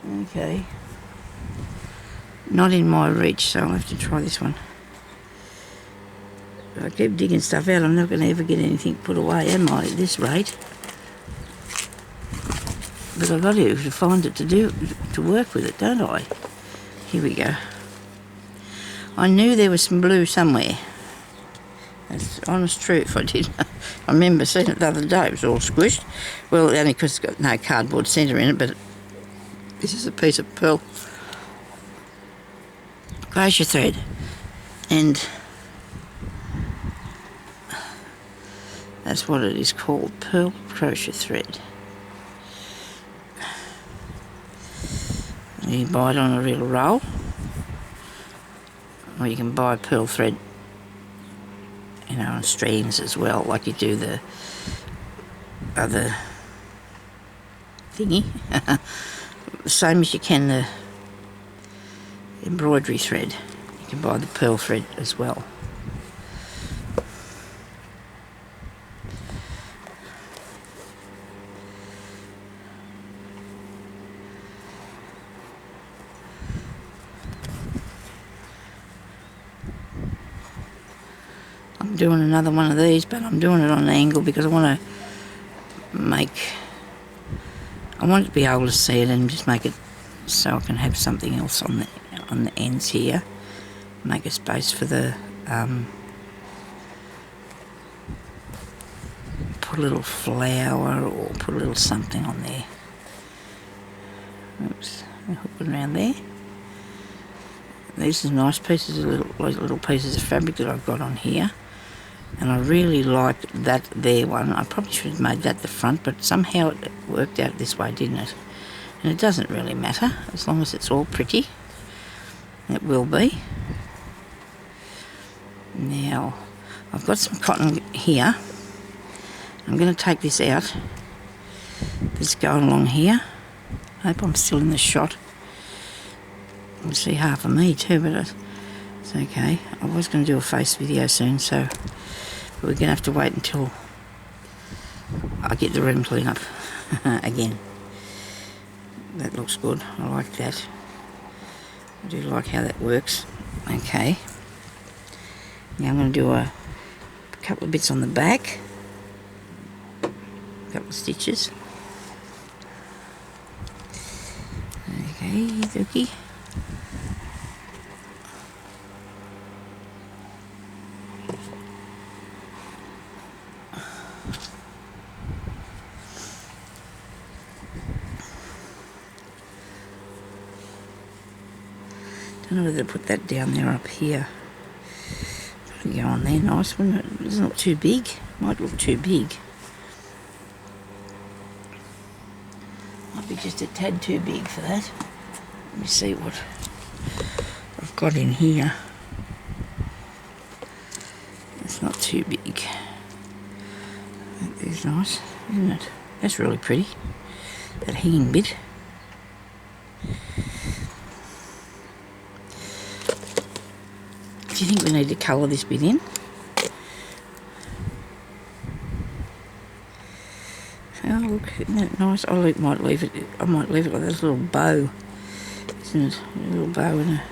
Okay. Not in my reach, so I'll have to try this one. If I keep digging stuff out, I'm not going to ever get anything put away, am I, at this rate? But I've got to find it to work with it, don't I? Here we go. I knew there was some blue somewhere. That's the honest truth. I remember seeing it the other day. It was all squished. Well, only because it's got no cardboard centre in it, but this is a piece of pearl crochet thread. And that's what it is called, pearl crochet thread. You can buy it on a real roll, or you can buy pearl thread, you know, on streams as well, like you do the other thingy. The same as you can the embroidery thread. You can buy the pearl thread as well. I'm doing another one of these, but I'm doing it on an angle because I want to be able to see it and just make it so I can have something else on the ends here. Make a space for the put a little flower or put a little something on there. Oops, I'll hook it around there. These are nice pieces of little pieces of fabric that I've got on here. And I really like that there one. I probably should have made that the front, but somehow it worked out this way, didn't it? And it doesn't really matter, as long as it's all pretty. It will be. Now, I've got some cotton here. I'm going to take this out. This going along here. I hope I'm still in the shot. You can see half of me too, but it's okay. I was going to do a face video soon, so we're going to have to wait until I get the room clean up again. That looks good. I like that. I do like how that works. Okay. Now I'm going to do a couple of bits on the back. A couple of stitches. Okay, dookie. Don't know whether to put that down there or up here. Go on there, nice, wouldn't it? It's not too big. Might look too big. Might be just a tad too big for that. Let me see what I've got in here. It's not too big. That is nice, isn't it? That's really pretty. That hanging bit. Do you think we need to colour this bit in? Oh look, isn't that nice? I might leave it like this little bow, isn't it? A little bow in a...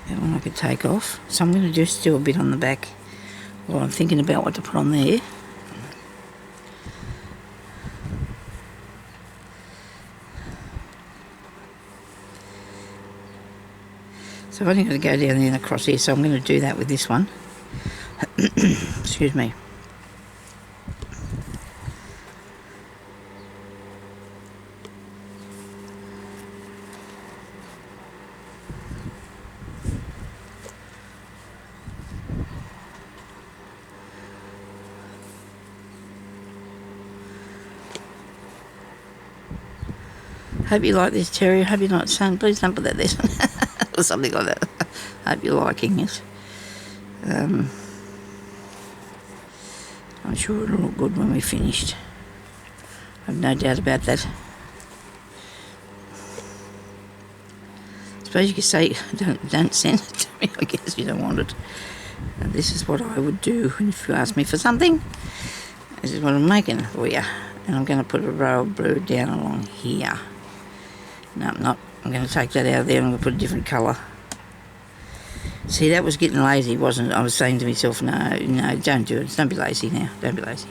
That one I could take off. So I'm going to just do a bit on the back while I'm thinking about what to put on there. So I've only got to go down there and across here, so I'm going to do that with this one. Excuse me. Hope you like this, Terry. Hope you're not saying, please don't put that there. Or something like that. Hope you're liking it. I'm sure it'll look good when we're finished. I've no doubt about that. I suppose you could say, don't send it to me. I guess you don't want it. And this is what I would do if you ask me for something. This is what I'm making for you. And I'm going to put a row of blue down along here. No, I'm not. I'm going to take that out of there and I'm going to put a different colour. See, that was getting lazy, wasn't it? I was saying to myself, no, don't do it. Don't be lazy now. Don't be lazy.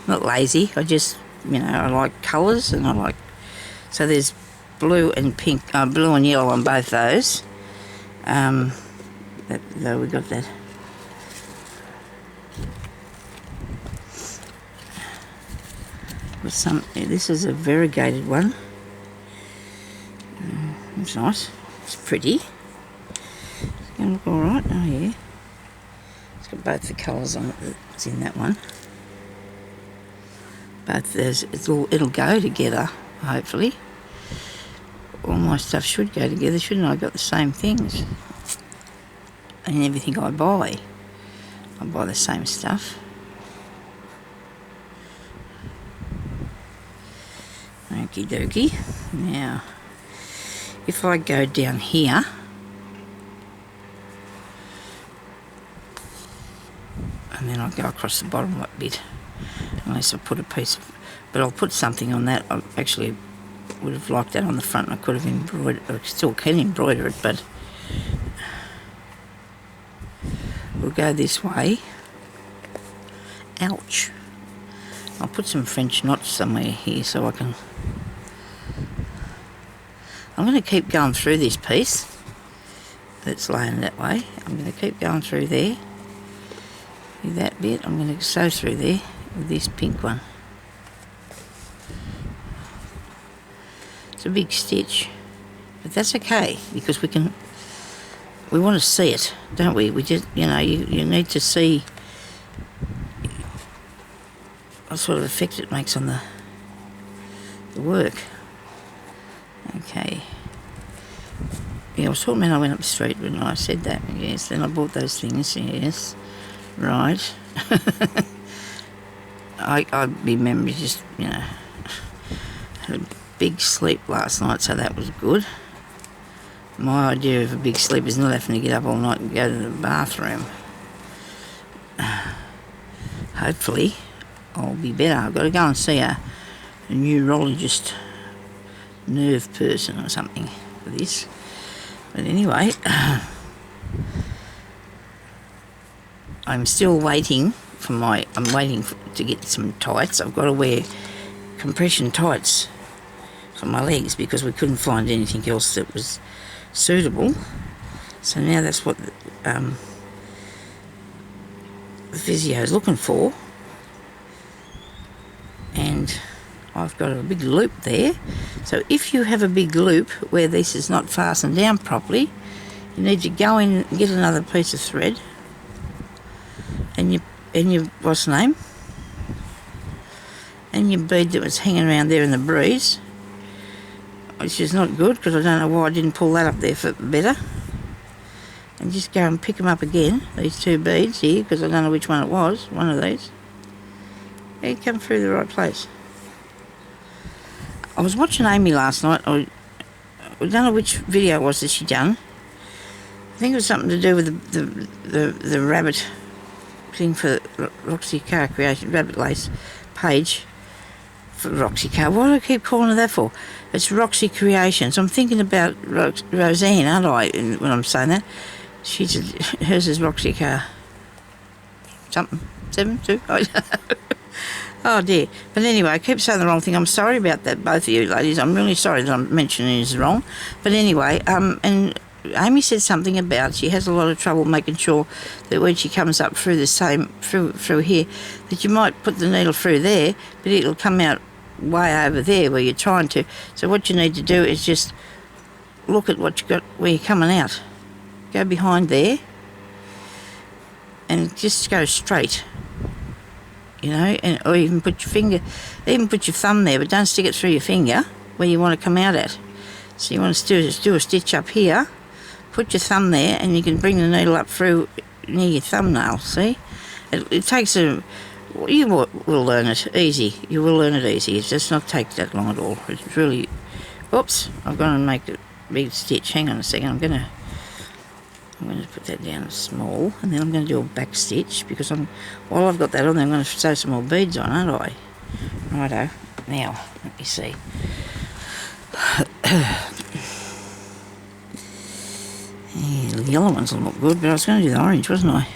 I'm not lazy. I just, I like colours and I like... So there's blue and pink, blue and yellow on both those. Though we got that. With some, this is a variegated one. It's nice. It's pretty. It's going to look alright. Oh yeah. It's got both the colours on it that's in that one. Both those, it'll go together, hopefully. All my stuff should go together, shouldn't I? I've got the same things. And everything I buy the same stuff. Okie dokie. Now, if I go down here, and then I'll go across the bottom of that bit, unless I put a piece of, but I'll put something on that. I actually would have liked that on the front, and I could have embroidered, I still can embroider it, but we'll go this way. Ouch. I'll put some French knots somewhere here so I can... I'm going to keep going through this piece that's laying that way. I'm going to keep going through there. With that bit, I'm going to sew through there with this pink one. It's a big stitch, but that's okay because we want to see it, don't we? We just, you need to see what sort of effect it makes on the work. Okay. Yeah, I was talking when I went up the street when I said that, yes. Then I bought those things, yes. Right. I remember just, had a big sleep last night, so that was good. My idea of a big sleep is not having to get up all night and go to the bathroom. Hopefully, I'll be better. I've got to go and see a neurologist, nerve person or something for this. But anyway, I'm still waiting for to get some tights. I've got to wear compression tights for my legs because we couldn't find anything else that was suitable. So now that's what the physio is looking for. And I've got a big loop there. So if you have a big loop where this is not fastened down properly, you need to go in and get another piece of thread and your what's the name? And your bead that was hanging around there in the breeze, which is not good because I don't know why I didn't pull that up there for better. And just go and pick them up again, these two beads here, because I don't know which one it was, one of these. They come through the right place. I was watching Amy last night. I don't know which video it was that she done. I think it was something to do with the rabbit thing for Roxy Car Creation, rabbit lace page for Roxy Car. What do I keep calling her that for? It's Roxy Creations. I'm thinking about Roseanne, aren't I, when I'm saying that? Hers is Roxy Car. Something. 7, 2, I don't know. Oh dear. But anyway, I keep saying the wrong thing. I'm sorry about that, both of you ladies. I'm really sorry that I'm mentioning it is wrong. But anyway, and Amy said something about she has a lot of trouble making sure that when she comes up through the same, through here, that you might put the needle through there, but it'll come out way over there where you're trying to. So what you need to do is just look at what you got where you're coming out. Go behind there and just go straight. Or even put your thumb there, but don't stick it through your finger where you want to come out at. So you want to do a stitch up here, put your thumb there, and you can bring the needle up through near your thumbnail, see? It takes you will learn it easy. You will learn it easy. It does not take that long at all. It's really... Oops, I've got to make a big stitch. Hang on a second. I'm going to put that down as small, and then I'm going to do a back stitch because while I've got that on there, I'm going to sew some more beads on, aren't I? Righto. Now, let me see. Yeah, the yellow ones will look good, but I was going to do the orange, wasn't I?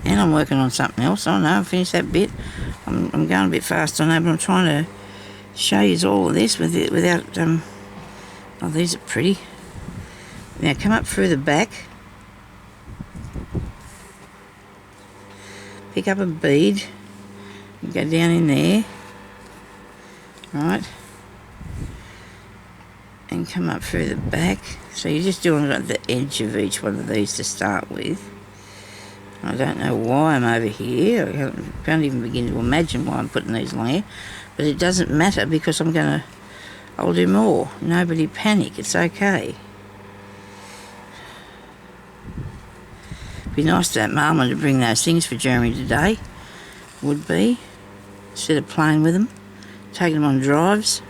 And I'm working on something else. I know, I've finished that bit. I'm going a bit fast, I know, but I'm trying to show you all of this without... oh, these are pretty. Now, come up through the back. Pick up a bead. And go down in there. Right. And come up through the back. So you're just doing it at the edge of each one of these to start with. I don't know why I'm over here. I can't even begin to imagine why I'm putting these along here. But it doesn't matter because I'll do more. Nobody panic, it's okay. It'd be nice to have Mama to bring those things for Jeremy today. Would be. Instead of playing with them. Taking them on drives.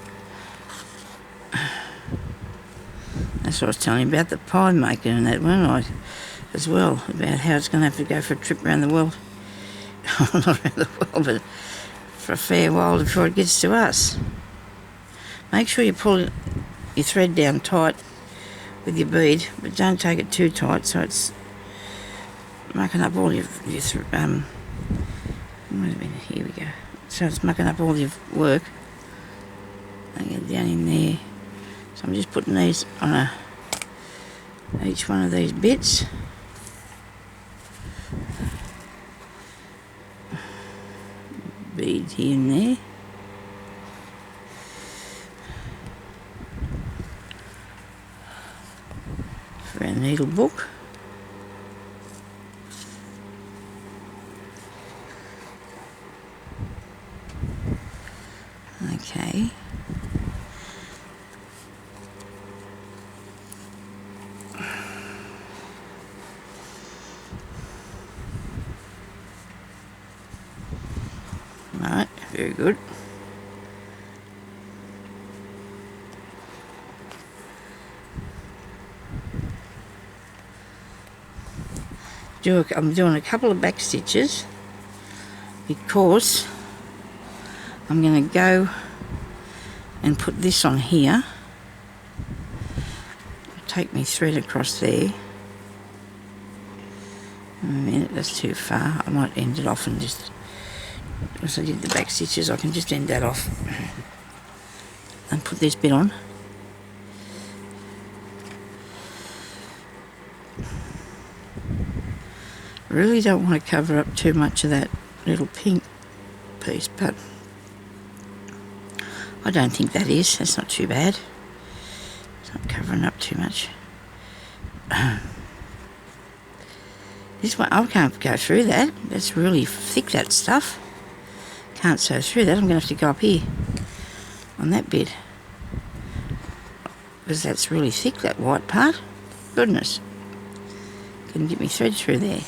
That's what I was telling you about the pie making and that, weren't I? As well, about how it's going to have to go for a trip around the world. Not around the world, but for a fair while before it gets to us. Make sure you pull your thread down tight with your bead, but don't take it too tight so it's mucking up all your wait a minute, here we go. So it's mucking up all your work. I get down in there. So I'm just putting these on each one of these bits. Bead here and there. For our needle book. Okay. Right, very good. I'm doing a couple of back stitches because I'm going to go and put this on here. Take my thread across there. A minute, that's too far. I might end it off and just... Once I did the back stitches, I can just end that off and put this bit on. I really don't want to cover up too much of that little pink piece, but I don't think that is. That's not too bad. It's not covering up too much. This one, I can't go through that. That's really thick, that stuff. Can't sew through that. I'm going to have to go up here on that bit because that's really thick, that white part. Goodness. Couldn't get me thread through there.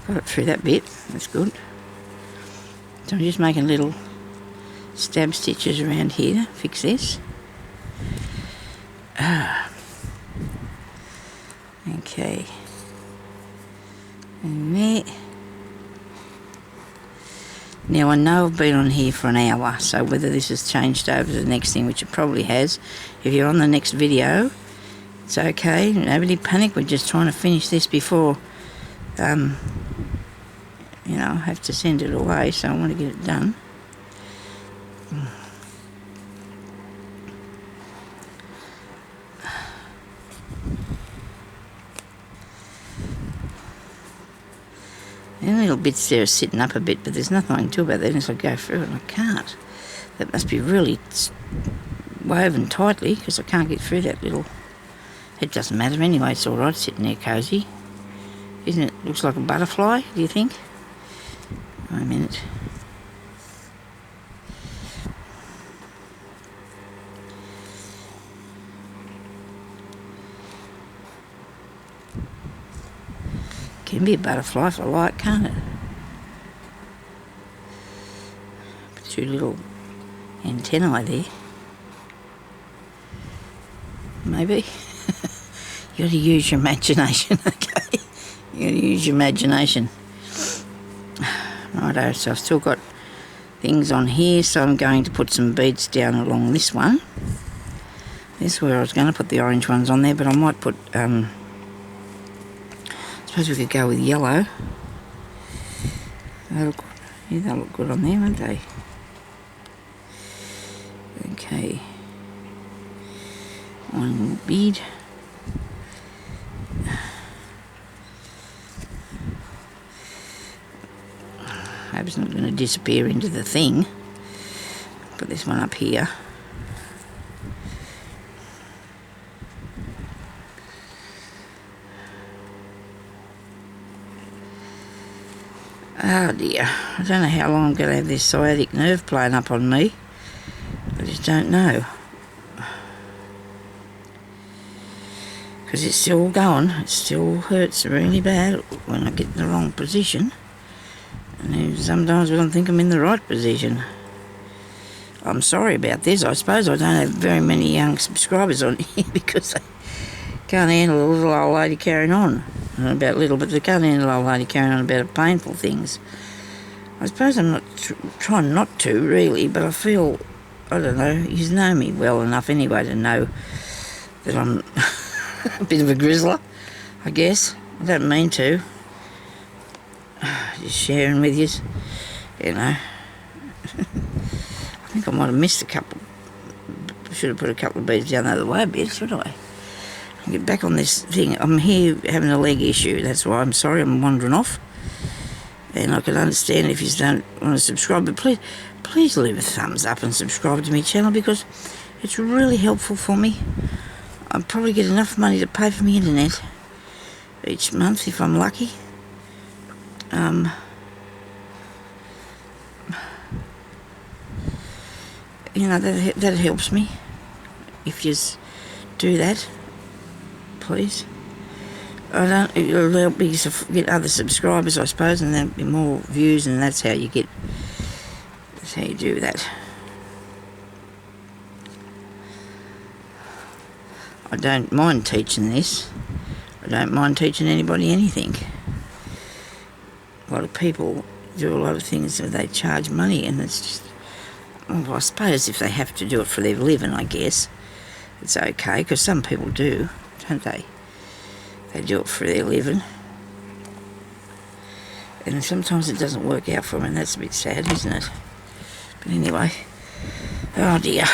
Got it through that bit. That's good. So I'm just making little stab stitches around here to fix this. Okay. And there. Now I know I've been on here for an hour, so whether this has changed over to the next thing, which it probably has, if you're on the next video, it's okay. Nobody panic. We're just trying to finish this before you know, I have to send it away, so I want to get it done. And little bits there are sitting up a bit, but there's nothing I can do about that unless I go through it, and I can't. That must be really woven tightly, because I can't get through that little... It doesn't matter anyway, it's alright sitting there cosy. Isn't it? Looks like a butterfly, do you think? Wait a minute. can be a butterfly if I like, can't it? Two little antennae there. Maybe. You got to use your imagination, okay? You got to use your imagination. Righto, so I've still got things on here, so I'm going to put some beads down along this one. This is where I was going to put the orange ones on there, but I might put, I suppose we could go with yellow. They'll look good on there, won't they? Okay. One bead. Hope it's not going to disappear into the thing. Put this one up here. Oh dear, I don't know how long I'm going to have this sciatic nerve playing up on me. I just don't know. Because it's still going, it still hurts really bad when I get in the wrong position. And then sometimes I don't think I'm in the right position. I'm sorry about this. I suppose I don't have very many young subscribers on here because they can't handle a little old lady carrying on. About little, but they can't handle an old lady carrying on about painful things. I suppose I'm not trying not to, really, but I feel, I don't know, you know me well enough anyway to know that I'm a bit of a grizzler, I guess. I don't mean to. Just sharing with you, you know. I think I might have missed a couple. Should have put a couple of beads down the other way a bit, should I? Get back on this thing. I'm here having a leg issue, that's why I'm sorry I'm wandering off. And I can understand if you don't want to subscribe, but please leave a thumbs up and subscribe to my channel because it's really helpful for me. I'll probably get enough money to pay for my internet each month if I'm lucky. You know, that helps me if you do that. Please. It'll help me to get other subscribers, I suppose, and there'll be more views, and that's how you do that. I don't mind teaching this. I don't mind teaching anybody anything. A lot of people do a lot of things where they charge money, and it's just, well, I suppose if they have to do it for their living, I guess it's okay, because some people do, don't they? They do it for their living. And sometimes it doesn't work out for them, and that's a bit sad, isn't it? But anyway, oh dear.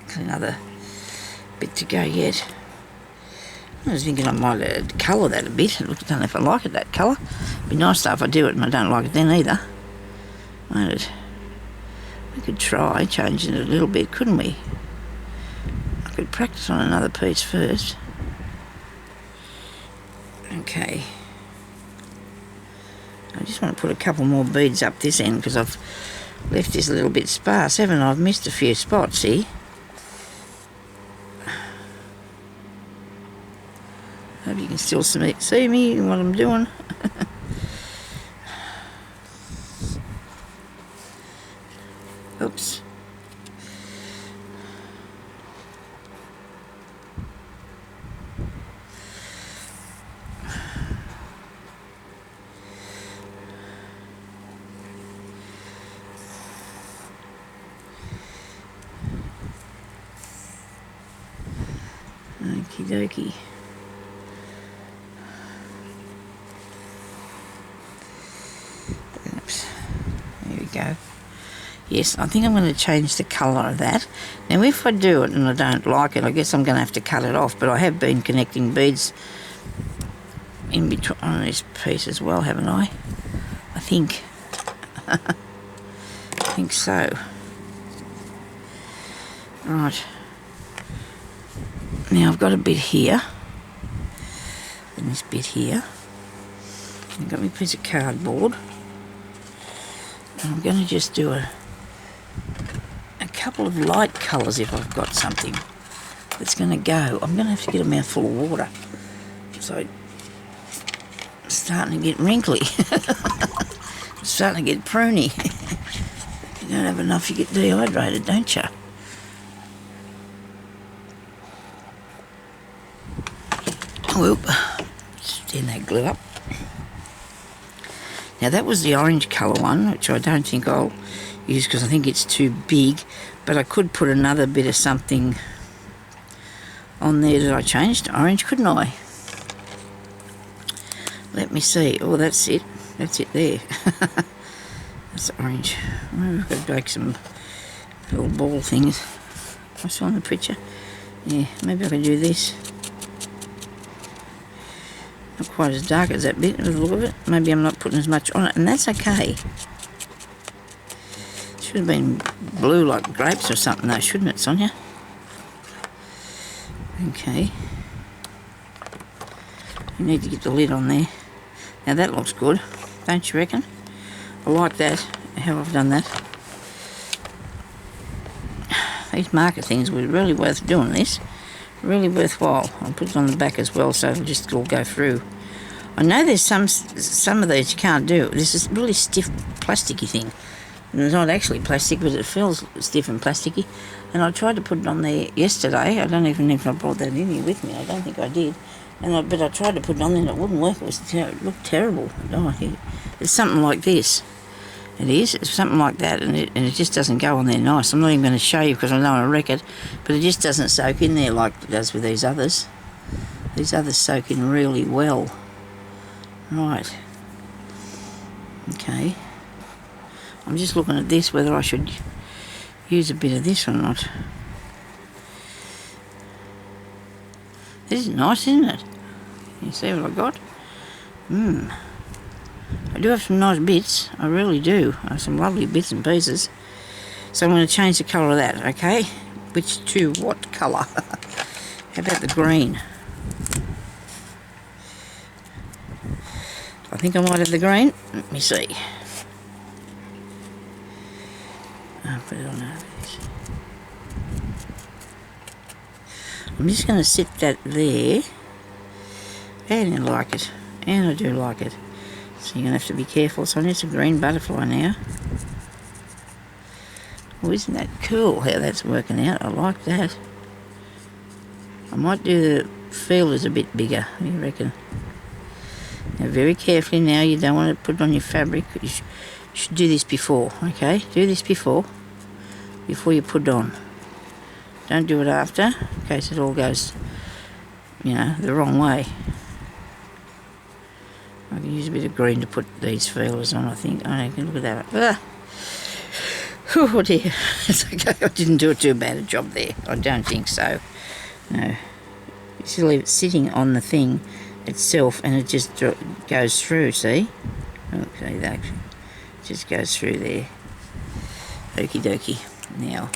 There's another bit to go yet. I was thinking I might colour that a bit. I don't know if I like it, that colour. It'd be nice though if I do it and I don't like it then either. Won't it? We could try changing it a little bit, couldn't we? I could practice on another piece first. Okay. I just want to put a couple more beads up this end because I've left this a little bit sparse, haven't I? I've missed a few spots here. Hope you can still see me and what I'm doing. Oops. Okie dokie. Oops. There we go. Yes, I think I'm going to change the colour of that. Now, if I do it and I don't like it, I guess I'm going to have to cut it off. But I have been connecting beads in between on this piece as well, haven't I? I think. I think so. Right. Now I've got a bit here, and this bit here. I've got my piece of cardboard, and I'm going to just do a couple of light colours if I've got something that's going to go. I'm going to have to get a mouthful of water, so starting to get wrinkly. It's starting to get pruny. You don't have enough, you get dehydrated, don't you? Whoop. Stand that glue up. Now that was the orange colour one, which I don't think I'll use because I think it's too big, but I could put another bit of something on there that I changed to orange, couldn't I? Let me see. Oh, that's it. That's it there. That's orange. Maybe I've got to make some little ball things. I saw in the picture. Yeah, maybe I can do this. Not quite as dark as that bit, with the look of it. Maybe I'm not putting as much on it, and that's okay. Should have been blue like grapes or something though, shouldn't it, Sonya? Okay. You need to get the lid on there. Now that looks good, don't you reckon? I like that, how I've done that. These marker things were really worth doing this. Really worthwhile. I'll put it on the back as well so it'll just all go through. I know there's some of these you can't do. This is really stiff plasticky thing. And it's not actually plastic, but it feels stiff and plasticky. And I tried to put it on there yesterday. I don't even know if I brought that in here with me. I don't think I did. But I tried to put it on there and it wouldn't work. It looked terrible. Oh, it's something like this. It is. It's something like that, and it just doesn't go on there nice. I'm not even going to show you because I don't want to wreck it, but it just doesn't soak in there like it does with these others. These others soak in really well. Right. Okay. I'm just looking at this, whether I should use a bit of this or not. This is nice, isn't it? You see what I got? I do have some nice bits, I really do. I have some lovely bits and pieces. So I'm going to change the colour of that, okay? Which to what colour? How about the green? I think I might have the green. Let me see. I'll put it on over this. I'm just going to sit that there. And I like it. And I do like it. So you're going to have to be careful. So it's a green butterfly now. Oh, isn't that cool how that's working out? I like that. I might do the feelers a bit bigger, what do you reckon? Now very carefully now, you don't want to put it on your fabric. You should do this before, okay? Do this before you put it on. Don't do it after, in case it all goes, the wrong way. I can use a bit of green to put these feelers on, I think. Oh, you can look at that. Ah. Oh dear. It's okay. I didn't do too bad a job there. I don't think so. No. You just leave it sitting on the thing itself and it just goes through, see? Okay, that just goes through there. Okie dokie. Now,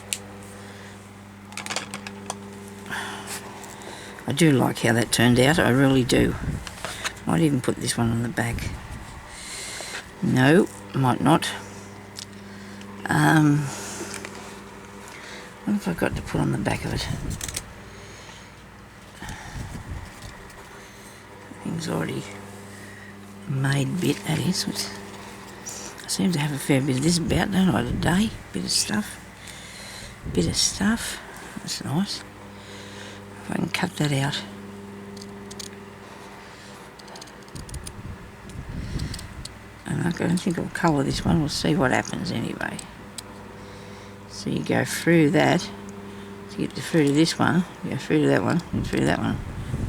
I do like how that turned out. I really do. Might even put this one on the back. No, might not. What have I got to put on the back of it? Thing's already made bit, that is. I seem to have a fair bit of this about, don't I, today? Bit of stuff. That's nice. If I can cut that out. And I don't think I'll colour this one. We'll see what happens anyway. So you go through that to get through to this one. You go through to that one and through to that one.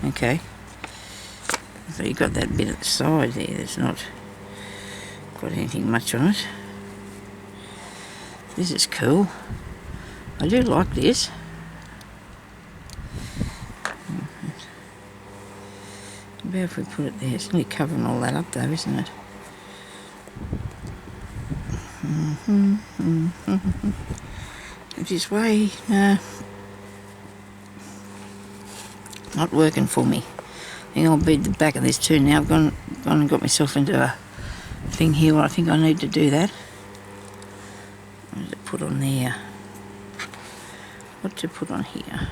Okay. So you've got that bit at the side there that's not got anything much on it. This is cool. I do like this. About if we put it there, it's nearly covering all that up though, isn't it? This way, not working for me. I think I'll bead the back of this too now. I've gone and got myself into a thing here where I think I need to do that. What does it put on there? What to put on here?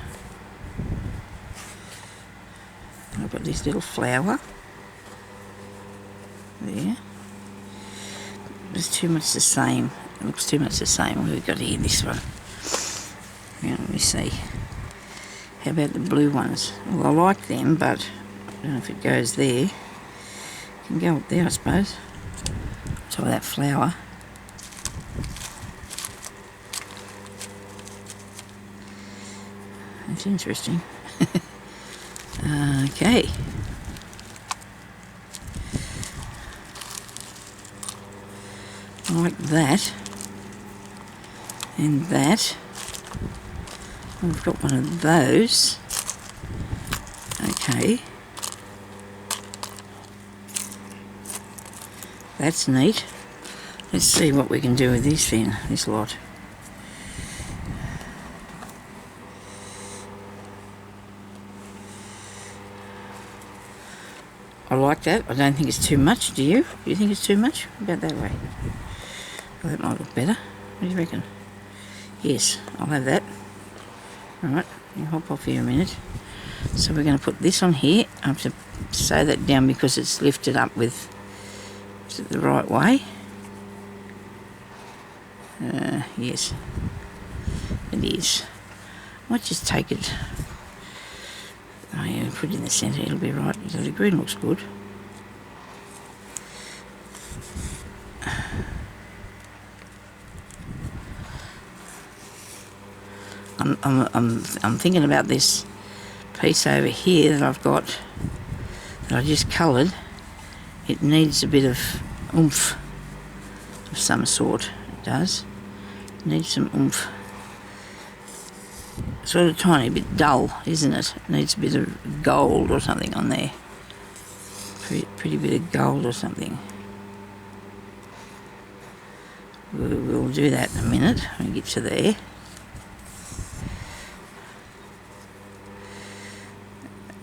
I've got this little flower. there. It's too much the same. It looks too much the same. What have we got here? This one. Yeah, let me see. How about the blue ones? Well, I like them, but I don't know if it goes there. It can go up there, I suppose. Top of that flower. That's interesting. Okay. Like that. And that. I've got one of those. Okay. That's neat. Let's see what we can do with this then, this lot. I like that. I don't think it's too much, do you? Do you think it's too much? About that way. Well, that might look better. What do you reckon? Yes, I'll have that. Alright, you hop off here a minute. So we're going to put this on here. I have to sew that down because it's lifted up with... Is it the right way? Yes. It is. I might just take it... Oh yeah, put it in the centre, it'll be right. So the green looks good. I'm thinking about this piece over here that I've got, that I just coloured. It needs a bit of oomph of some sort. It does. It needs some oomph. Sort of tiny bit dull, isn't it? It needs a bit of gold or something on there. Pretty bit of gold or something. We'll do that in a minute when we get to there.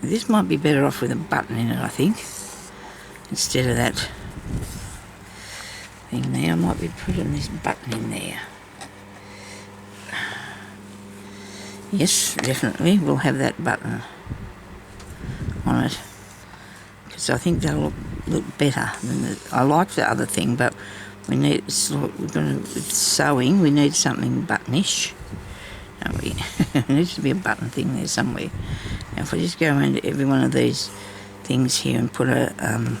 This might be better off with a button in it, I think, instead of that thing there. I might be putting this button in there. Yes, definitely, we'll have that button on it, because I think that'll look better than the... I like the other thing, but we need... with sewing, we need something buttonish, don't we? There needs to be a button thing there somewhere. Now, if I just go around every one of these things here and put a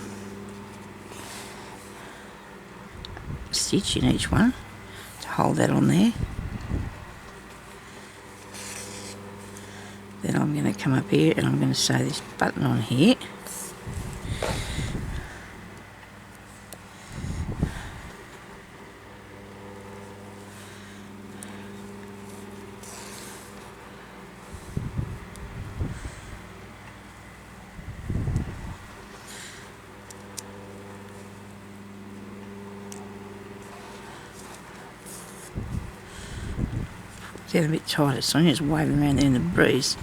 stitch in each one to hold that on there. Then I'm going to come up here and I'm going to sew this button on here. Get a bit tighter. Sonya's waving around there in the breeze.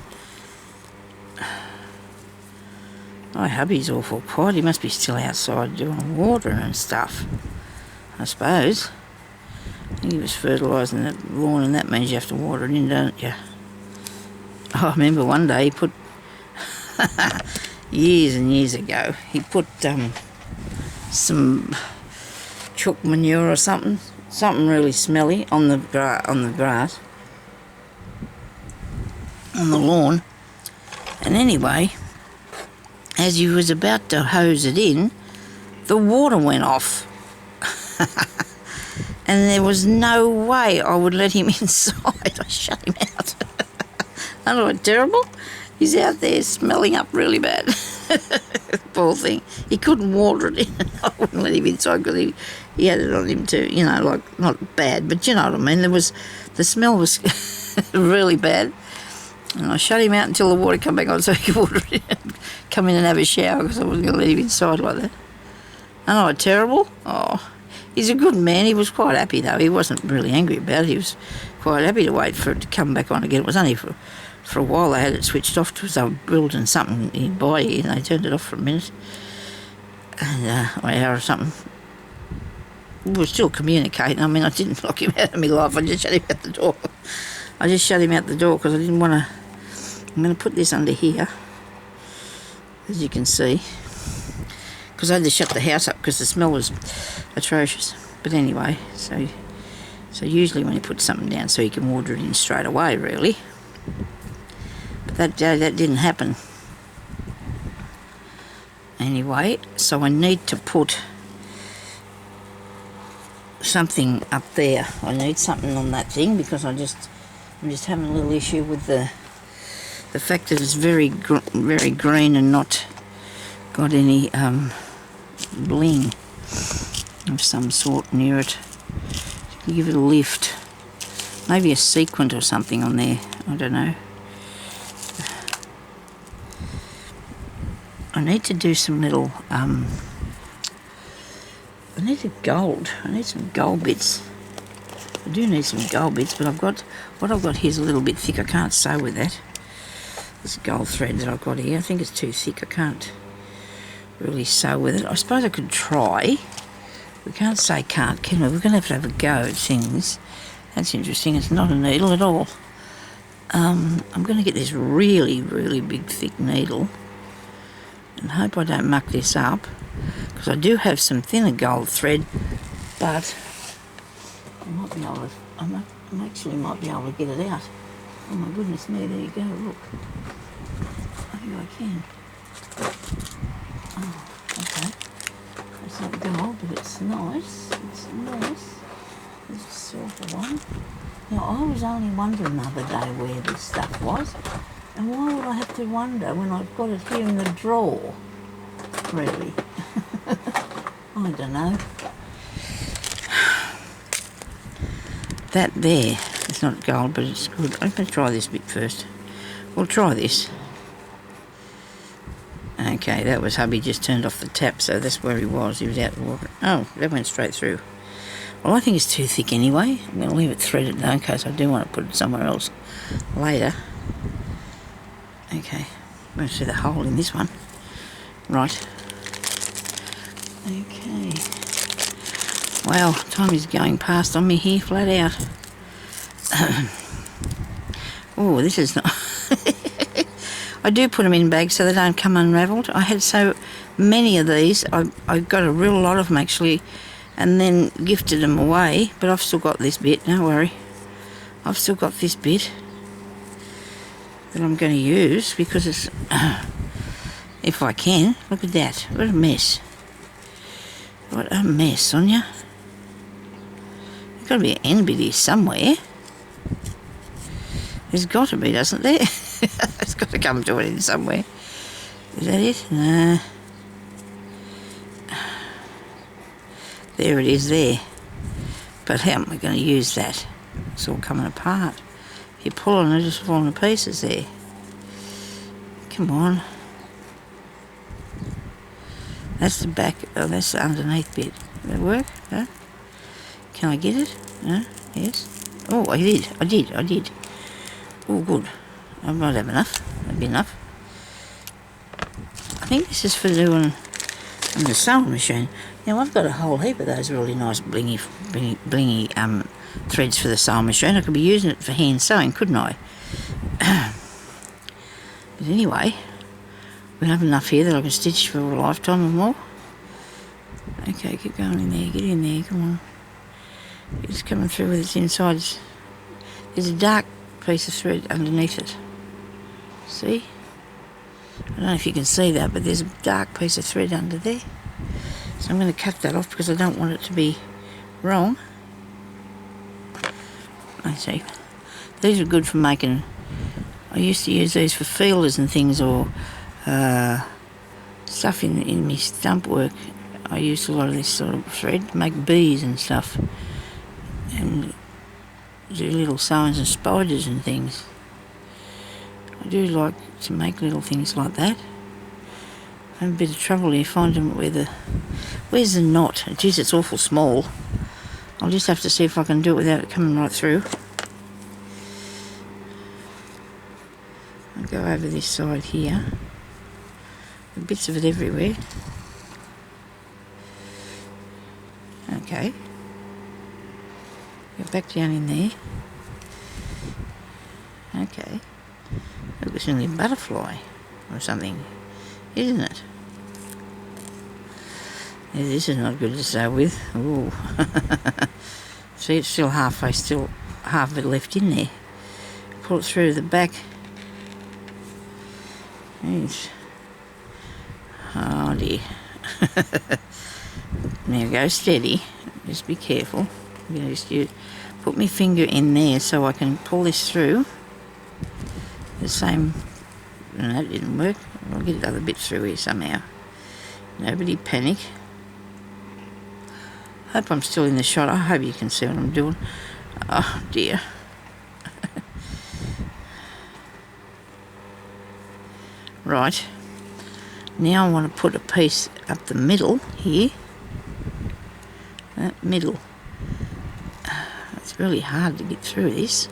My hubby's awful quiet. He must be still outside doing watering and stuff, I suppose. I think he was fertilising the lawn, and that means you have to water it in, don't you? I remember one day he put, years and years ago, he put some chook manure or something really smelly on the grass, on the lawn. And anyway, as he was about to hose it in, the water went off. And there was no way I would let him inside. I shut him out. I don't know, terrible. He's out there smelling up really bad. Poor thing. He couldn't water it in. I wouldn't let him inside because he had it on him too. You know, like, not bad, but you know what I mean. The smell was really bad. And I shut him out until the water come back on so he could water it in, come in and have a shower, because I wasn't going to let him inside like that. I know, terrible. Oh, he's a good man. He was quite happy though. He wasn't really angry about it. He was quite happy to wait for it to come back on again. It was only for a while. They had it switched off because they were building something nearby, and they turned it off for a minute, and an hour or something. We were still communicating. I mean, I didn't lock him out of my life. I just shut him out the door. I just shut him out the door because I didn't want to... I'm going to put this under here, as you can see, because I had to shut the house up because the smell was atrocious. But anyway, so usually when you put something down so you can water it in straight away, really. But that day that didn't happen. Anyway, so I need to put something up there. I need something on that thing because I'm just having a little issue with the fact that it's very green and not got any bling of some sort near it. Give it a lift. Maybe a sequin or something on there. I don't know. I need to do some little I need some gold bits. I do need some gold bits, but what I've got here is a little bit thick. I can't sew with that. This gold thread that I've got here, I think it's too thick. I can't really sew with it. I suppose I could try. We can't say can't, can we? We're going to have a go at things. That's interesting. It's not a needle at all. I'm going to get this really, really big, thick needle and hope I don't muck this up, because I do have some thinner gold thread, but I might be able to, I actually might be able to get it out. Oh my goodness me, there you go, look. Maybe I can. Oh, okay. It's not gold, but it's nice. It's nice. This silver one. Now, I was only wondering the other day where this stuff was. And why would I have to wonder when I've got it here in the drawer? Really? I don't know. That there is not gold, but it's good. I'm going to try this bit first. We'll try this. Okay, that was hubby just turned off the tap, so that's where he was. He was out walking. Oh, that went straight through. Well, I think it's too thick anyway. I'm going to leave it threaded though, in case I do want to put it somewhere else later. Okay, I'm going to see the hole in this one. Right. Okay. Wow, time is going past on me here, flat out. Oh, this is not... I do put them in bags so they don't come unravelled. I had so many of these. I got a real lot of them actually, and then gifted them away. But I've still got this bit, don't worry. I've still got this bit that I'm going to use because it's... if I can. Look at that. What a mess. What a mess, Sonya. There's got to be an end bit here somewhere. There's got to be, doesn't there? It's got to come to an end somewhere. Is that it? No. There it is there. But how am I going to use that? It's all coming apart. If you pull on it, it's just falling to pieces there. Come on. That's the back. Oh, that's the underneath bit. Will that work? No? Can I get it? No? Yes? Oh, I did. Oh, good. I might have enough. That'd be enough. I think this is for doing on the sewing machine. Now, I've got a whole heap of those really nice blingy threads for the sewing machine. I could be using it for hand sewing, couldn't I? But anyway, we have enough here that I can stitch for a lifetime or more. Okay, keep going in there. Get in there. Come on. It's coming through with its insides. There's a dark piece of thread underneath it. See? I don't know if you can see that, but there's a dark piece of thread under there. So I'm going to cut that off because I don't want it to be wrong. I see. These are good for making... I used to use these for feelers and things, or stuff in my stump work. I used a lot of this sort of thread to make bees and stuff. And do little sewings and spiders and things. I do like to make little things like that. I have a bit of trouble here finding where's the knot? Geez, it's awful small. I'll just have to see if I can do it without it coming right through. I'll go over this side here. There are bits of it everywhere. Okay. Go back down in there. Okay. It was only a butterfly or something, isn't it? Yeah, this is not good to sew with. Ooh. See, it's still half of it left in there. Pull it through the back. Jeez. Oh dear. Now go steady. Just be careful. I'm going to just put my finger in there so I can pull this through. The same. No, that didn't work. I'll get the other bit through here somehow. Nobody panic. Hope I'm still in the shot. I hope you can see what I'm doing. Oh dear. Right. Now I want to put a piece up the middle here. That middle. It's really hard to get through this.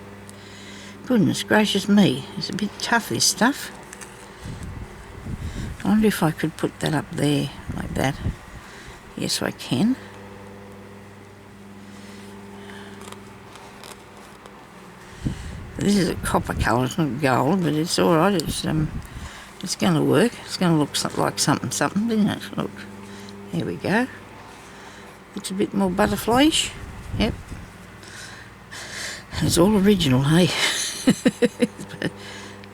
Goodness gracious me. It's a bit tough, this stuff. I wonder if I could put that up there like that. Yes, I can. This is a copper colour, it's not gold, but it's alright. It's going to work. It's going to look like something, doesn't it? Look, there we go. Looks a bit more butterfly-ish. Yep. It's all original, hey?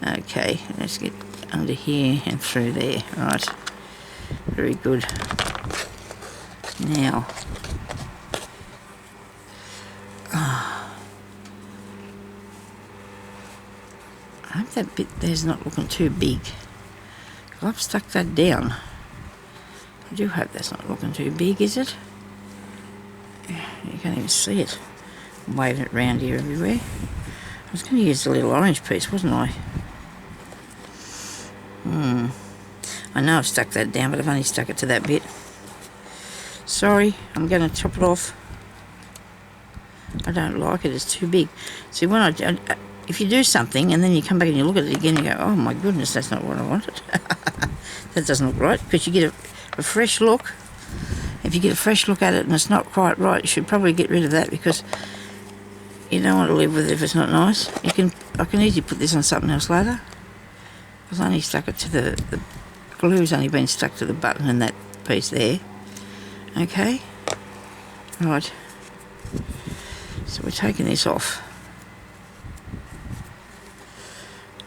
Okay, let's get under here and through there. Right. Very good. Now, I hope that bit there's not looking too big. I've stuck that down. I do hope that's not looking too big, is it? You can't even see it. I'm waving it round here everywhere. I was going to use the little orange piece, wasn't I? I know I've stuck that down, but I've only stuck it to that bit. Sorry, I'm going to chop it off. I don't like it, it's too big. See, when if you do something and then you come back and you look at it again, you go, oh my goodness, that's not what I wanted. That doesn't look right, because you get a fresh look. If you get a fresh look at it and it's not quite right, you should probably get rid of that, because you don't want to live with it if it's not nice. I can easily put this on something else later. I've only stuck it to the glue's only been stuck to the button and that piece there. Okay, right. So we're taking this off.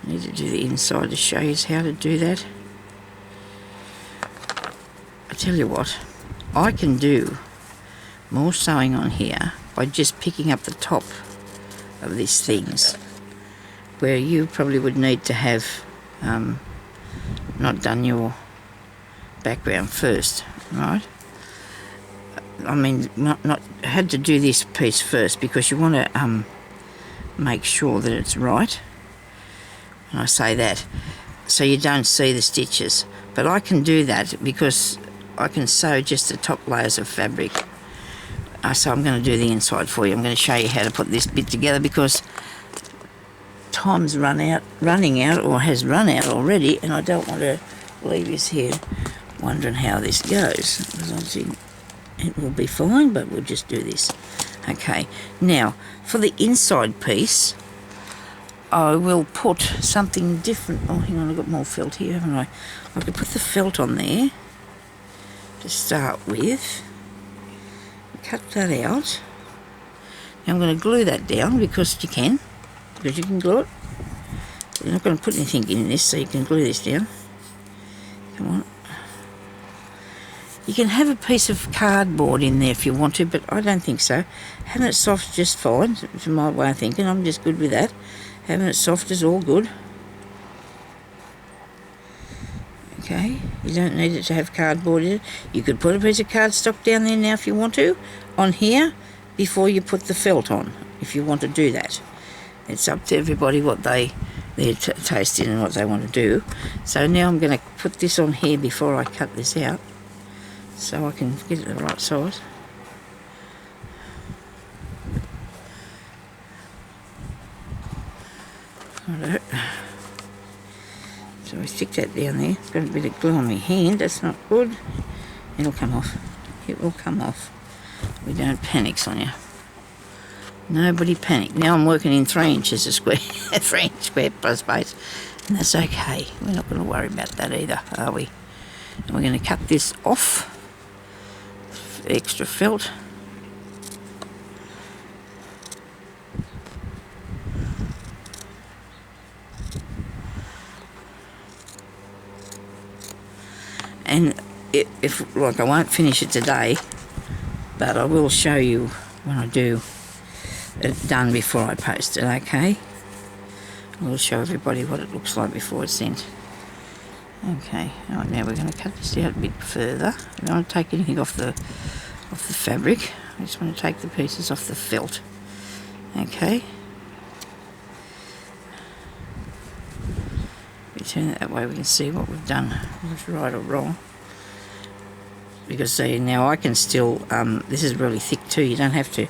I need to do the inside to show you how to do that. I tell you what, I can do more sewing on here by just picking up the top of these things, where you probably would need to have not done your background first, right? I mean, not had to do this piece first, because you want to make sure that it's right. And I say that so you don't see the stitches, but I can do that because I can sew just the top layers of fabric. So I'm going to do the inside for you. I'm going to show you how to put this bit together, because time's running out or has run out already, and I don't want to leave you here wondering how this goes, because obviously it will be fine, but we'll just do this. Okay, now for the inside piece, I will put something different. Oh, hang on, I've got more felt here, haven't I? I could put the felt on there to start with. Cut that out. Now I'm going to glue that down, because you can glue it. You're not going to put anything in this, so you can glue this down. Come on. You can have a piece of cardboard in there if you want to, but I don't think so. Having it soft is just fine, it's my way of thinking. I'm just good with that. Having it soft is all good. Okay, you don't need it to have cardboard in it. You could put a piece of cardstock down there now if you want to, on here, before you put the felt on, if you want to do that. It's up to everybody what their taste in and what they want to do. So now I'm going to put this on here before I cut this out, so I can get it the right size. Righto. So I stick that down there. It's got a bit of glue on my hand, that's not good. It'll come off. It will come off. We don't panic, Sonya. Nobody panic. Now I'm working in 3 inches a square, 3 inch square plus space, and that's okay. We're not going to worry about that either, are we? And we're going to cut this off extra felt. And if like, I won't finish it today, but I will show you when I do it done before I post it, okay? I will show everybody what it looks like before it's sent. Okay, right, now we're going to cut this out a bit further. I don't want to take anything off the fabric. I just want to take the pieces off the felt. Okay. We turn it that way we can see what we've done, if it's right or wrong. Because see, now I can still, this is really thick too, you don't have to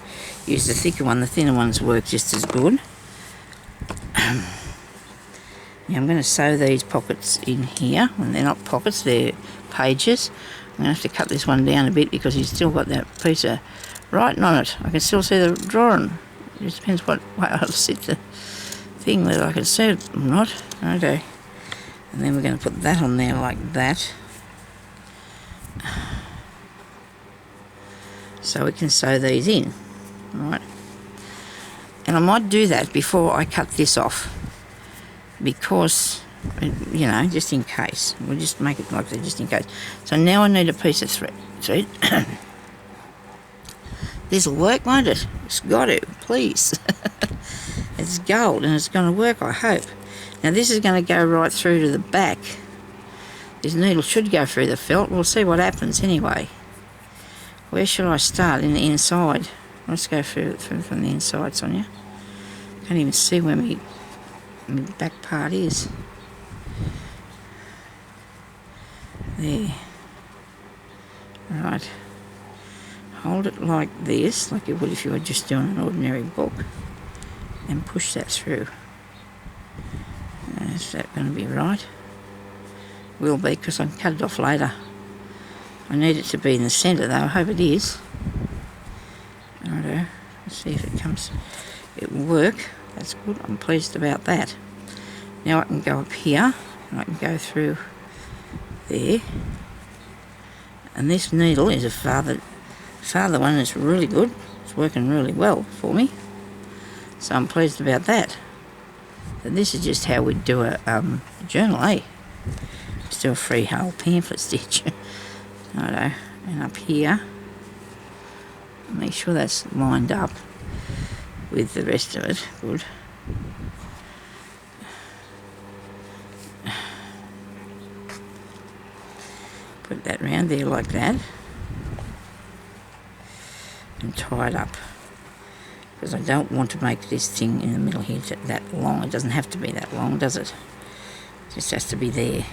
use the thicker one, the thinner ones work just as good. Now I'm going to sew these pockets in here, and they're not pockets, they're pages. I'm going to have to cut this one down a bit because he's still got that piece of writing on it. I can still see the drawing. It just depends what way I'll sit the thing, whether I can see it or not. Okay. And then we're going to put that on there like that. So we can sew these in. Alright. And I might do that before I cut this off. Because, you know, just in case. We'll just make it like that, just in case. So now I need a piece of thread. This'll work, won't it? It's got to, please. It's gold and it's going to work, I hope. Now this is going to go right through to the back. This needle should go through the felt. We'll see what happens anyway. Where should I start? In the inside. Let's go through from the inside, Sonya. Can't even see where my back part is. There. Right. Hold it like this, like you would if you were just doing an ordinary book, and push that through. Is that going to be right? Will be, because I can cut it off later. I need it to be in the centre though, I hope it is. Righto, let's see if it comes, it will work. That's good, I'm pleased about that. Now I can go up here, and I can go through there. And this needle is a father one, it's really good. It's working really well for me. So I'm pleased about that. But this is just how we do a journal, eh? Just do a freehole pamphlet stitch. Righto, and up here, make sure that's lined up with the rest of it. Good. Put that round there like that. And tie it up. Because I don't want to make this thing in the middle here that long. It doesn't have to be that long, does it? It just has to be there.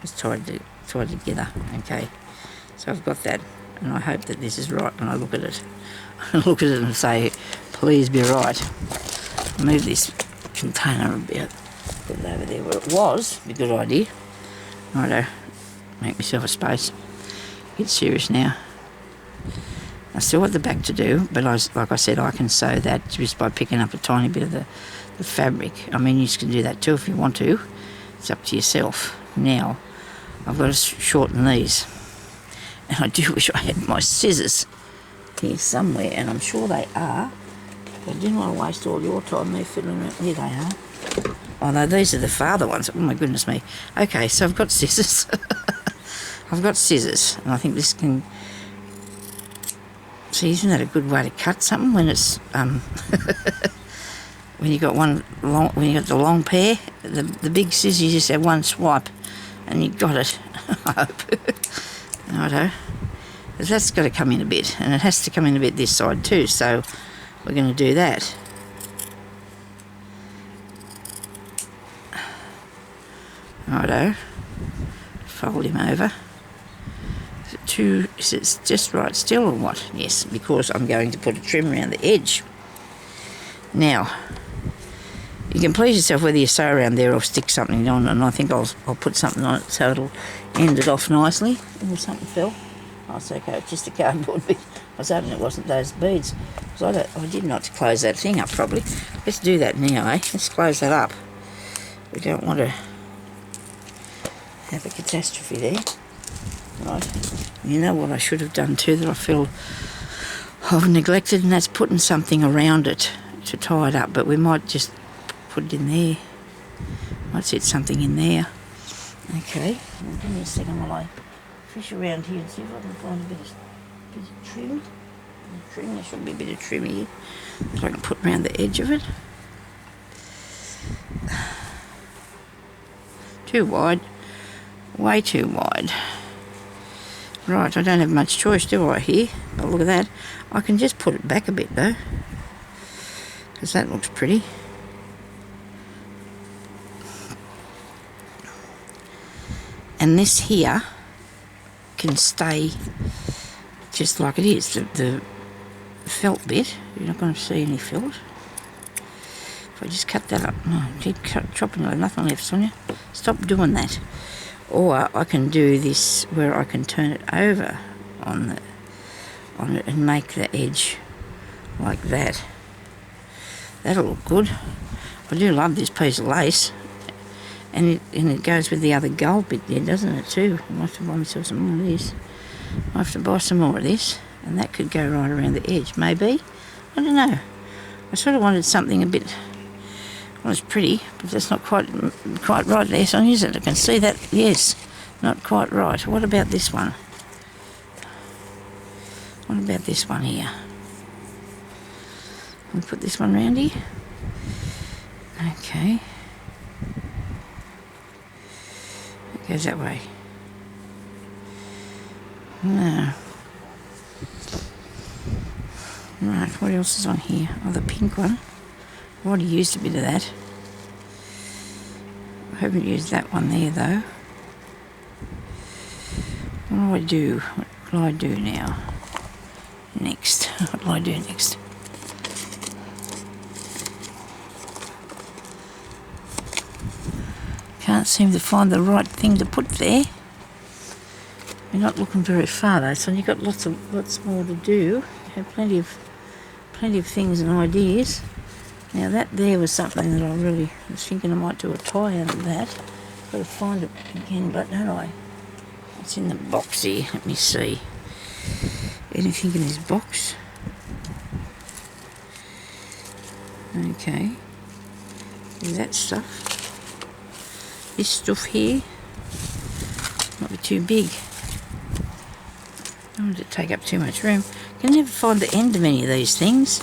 It's tied together. Okay. So I've got that. And I hope that this is right when I look at it. I look at it and say, please be right. Move this container a bit. Put it over there where it was. Be a good idea. Righto. Make myself a space. Get serious now. I still have the back to do, but like I said, I can sew that just by picking up a tiny bit of the fabric. I mean, you can do that too if you want to. It's up to yourself. Now, I've got to shorten these. And I do wish I had my scissors here somewhere, and I'm sure they are. But I didn't want to waste all your time me fiddling around. Here they are. Oh no, these are the father ones. Oh my goodness me. Okay, so I've got scissors. I've got scissors, and I think this can... See, isn't that a good way to cut something when it's when you got when you got the long pair, the big scissors, you just have one swipe, and you got it. I hope. Righto. Because that's got to come in a bit, and it has to come in a bit this side too. So we're going to do that. Righto. Fold him over. Is it just right still or what? Yes, because I'm going to put a trim around the edge. Now, you can please yourself whether you sew around there or stick something on, and I think I'll put something on it so it'll end it off nicely. Oh, something fell. Oh, it's okay, it's just a cardboard bit. I was hoping it wasn't those beads. Because I did not close that thing up properly. Let's do that now, eh? Let's close that up. We don't want to have a catastrophe there. Right. You know what I should have done too that I feel I've neglected, and that's putting something around it to tie it up, but we might just put it in there. Might set something in there. Okay, well, give me a second while I fish around here and see if I can find a bit of trim. There should be a bit of trim here that I can put around the edge of it. Too wide. Way too wide. Right, I don't have much choice, do I, here? But look at that. I can just put it back a bit, though, because that looks pretty. And this here can stay just like it is. The felt bit, you're not going to see any felt. If I just cut that up, no, keep chopping it, nothing left, Sonya. Stop doing that. Or I can do this where I can turn it over on it and make the edge like that. That'll look good. I do love this piece of lace. And it goes with the other gold bit there, doesn't it, too? I might have to buy myself some more of this. I have to buy some more of this, and that could go right around the edge, maybe. I don't know. I sort of wanted something a bit, well, it's pretty, but that's not quite right there, Sonya, is it? I can see that, yes, not quite right. What about this one? What about this one here? I'll put this one round here. Okay. It goes that way. No. Right, what else is on here? Oh, the pink one. I've already used a bit of that. I haven't used that one there, though. What do? What will I do now? Next. What will I do next? Can't seem to find the right thing to put there. You're not looking very far though, so you've got lots more to do. You have plenty of things and ideas. Now that there was something that I really was thinking I might do a tie out of that. Got to find it again, but don't I? It's in the box here. Let me see. Anything in this box? Okay. Is that stuff? This stuff here might be too big. I don't want it to take up too much room. Can never find the end of any of these things.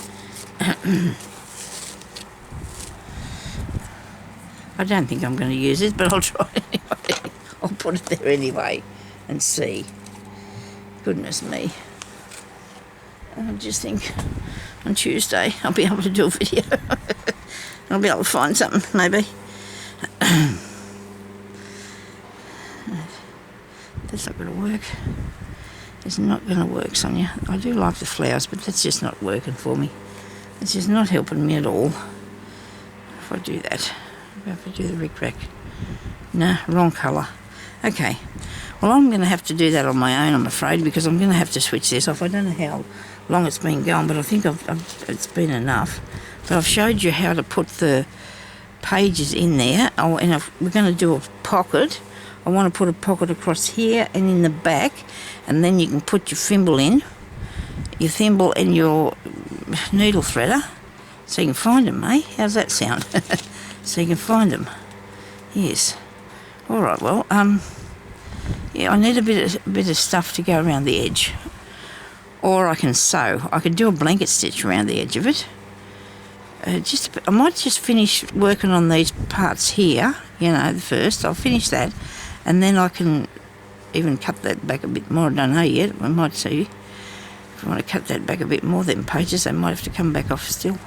I don't think I'm going to use it, but I'll try anyway. I'll put it there anyway and see. Goodness me. I just think on Tuesday I'll be able to do a video. I'll be able to find something, maybe. That's not going to work. It's not going to work, Sonya. I do like the flowers, but that's just not working for me. It's just not helping me at all. If I do that, I have to do the rick-rack. No, wrong colour. Okay. Well, I'm going to have to do that on my own, I'm afraid, because I'm going to have to switch this off. I don't know how long it's been going, but I think it's been enough. But I've showed you how to put the pages in there. Oh, and if we're going to do a pocket. I want to put a pocket across here and in the back, and then you can put your thimble in, your thimble and your needle threader, so you can find them, eh? How's that sound? So you can find them. Yes. All right. Well, yeah, I need a bit of stuff to go around the edge, or I can sew. I could do a blanket stitch around the edge of it. I might just finish working on these parts here. You know, first I'll finish that. And then I can even cut that back a bit more. I don't know yet. I might see. If I want to cut that back a bit more, then pages, they might have to come back off still.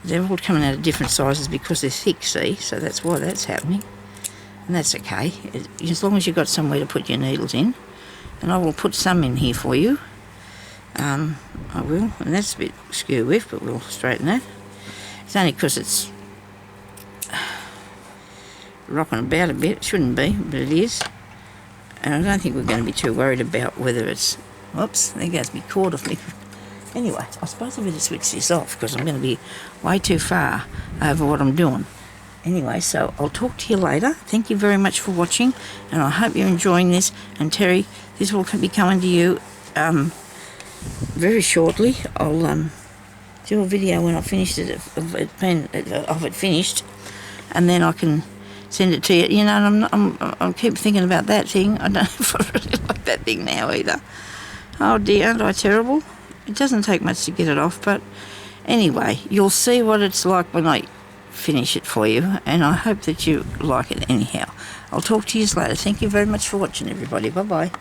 They're all coming out of different sizes because they're thick, see? So that's why that's happening. And that's okay. As long as you've got somewhere to put your needles in. And I will put some in here for you. I will. And that's a bit skew with, but we'll straighten that. It's only because it's rocking about a bit. It shouldn't be, but it is. And I don't think we're going to be too worried about whether it's... Whoops, there goes me cord off me. Anyway, I suppose I better switch this off because I'm going to be way too far over what I'm doing. Anyway, so I'll talk to you later. Thank you very much for watching, and I hope you're enjoying this. And Terry, this will be coming to you very shortly. I'll do a video when I finished it of it finished, and then I can send it to you. You know, and I keep thinking about that thing. I don't know if I really like that thing now either. Oh dear, aren't I terrible? It doesn't take much to get it off, but anyway, you'll see what it's like when I finish it for you, and I hope that you like it anyhow. I'll talk to you later. Thank you very much for watching, everybody. Bye-bye.